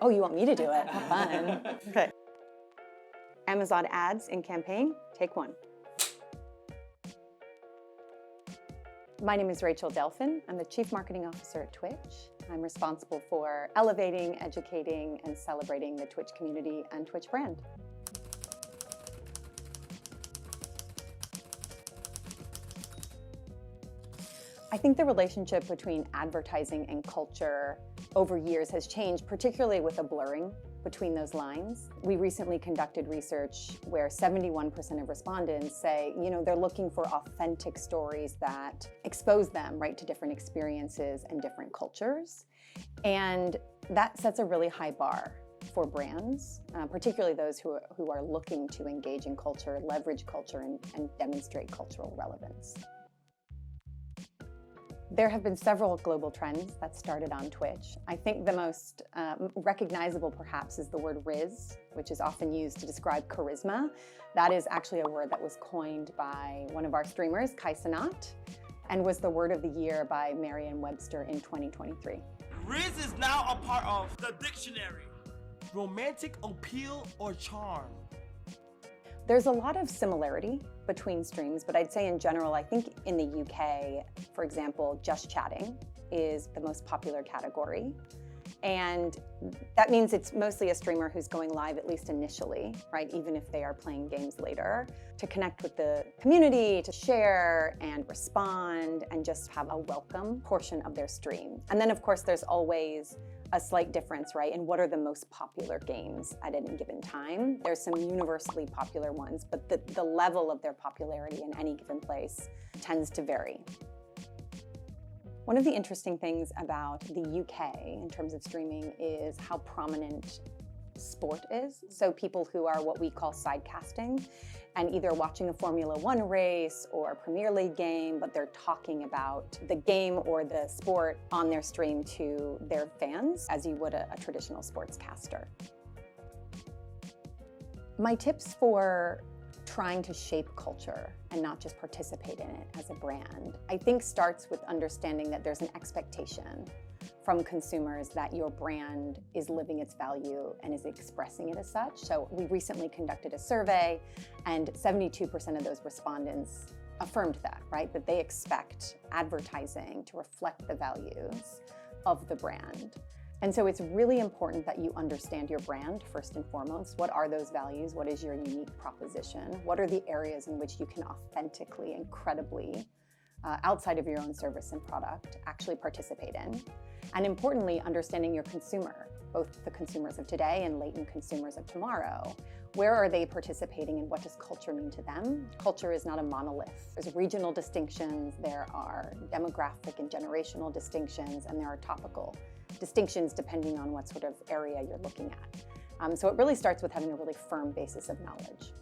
Oh, you want me to do it? How fun. Okay. Amazon ads in campaign, take one. My name is Rachel Delphin. I'm the Chief Marketing Officer at Twitch. I'm responsible for elevating, educating, and celebrating the Twitch community and Twitch brand. I think the relationship between advertising and culture over years has changed, particularly with a blurring between those lines. We recently conducted research where 71% of respondents say, they're looking for authentic stories that expose them, right, to different experiences and different cultures. And that sets a really high bar for brands, particularly those who are looking to engage in culture, leverage culture, and demonstrate cultural relevance. There have been several global trends that started on Twitch. I think the most recognizable, perhaps, is the word Riz, which is often used to describe charisma. That is actually a word that was coined by one of our streamers, Kai Cenat, and was the word of the year by Merriam-Webster in 2023. Riz is now a part of the dictionary. Romantic appeal or charm? There's a lot of similarity between streams, but I'd say in general, I think in the UK, for example, just chatting is the most popular category. And that means it's mostly a streamer who's going live, at least initially, right? Even if they are playing games later, to connect with the community, to share and respond, and just have a welcome portion of their stream. And then, of course, there's always a slight difference, right? And what are the most popular games at any given time? There's some universally popular ones, but the level of their popularity in any given place tends to vary. One of the interesting things about the UK in terms of streaming is how prominent sport is. So people who are what we call sidecasting and either watching a Formula One race or a Premier League game, but they're talking about the game or the sport on their stream to their fans, as you would a traditional sportscaster. My tips for trying to shape culture and not just participate in it as a brand, I think starts with understanding that there's an expectation from consumers that your brand is living its value and is expressing it as such. So we recently conducted a survey and 72% of those respondents affirmed that, right? That they expect advertising to reflect the values of the brand. And so it's really important that you understand your brand first and foremost. What are those values? What is your unique proposition? What are the areas in which you can authentically and credibly, outside of your own service and product, actually participate in? And importantly, understanding your consumer, both the consumers of today and latent consumers of tomorrow. Where are they participating and what does culture mean to them? Culture is not a monolith. There's regional distinctions, there are demographic and generational distinctions, and there are topical distinctions depending on what sort of area you're looking at. So it really starts with having a really firm basis of knowledge.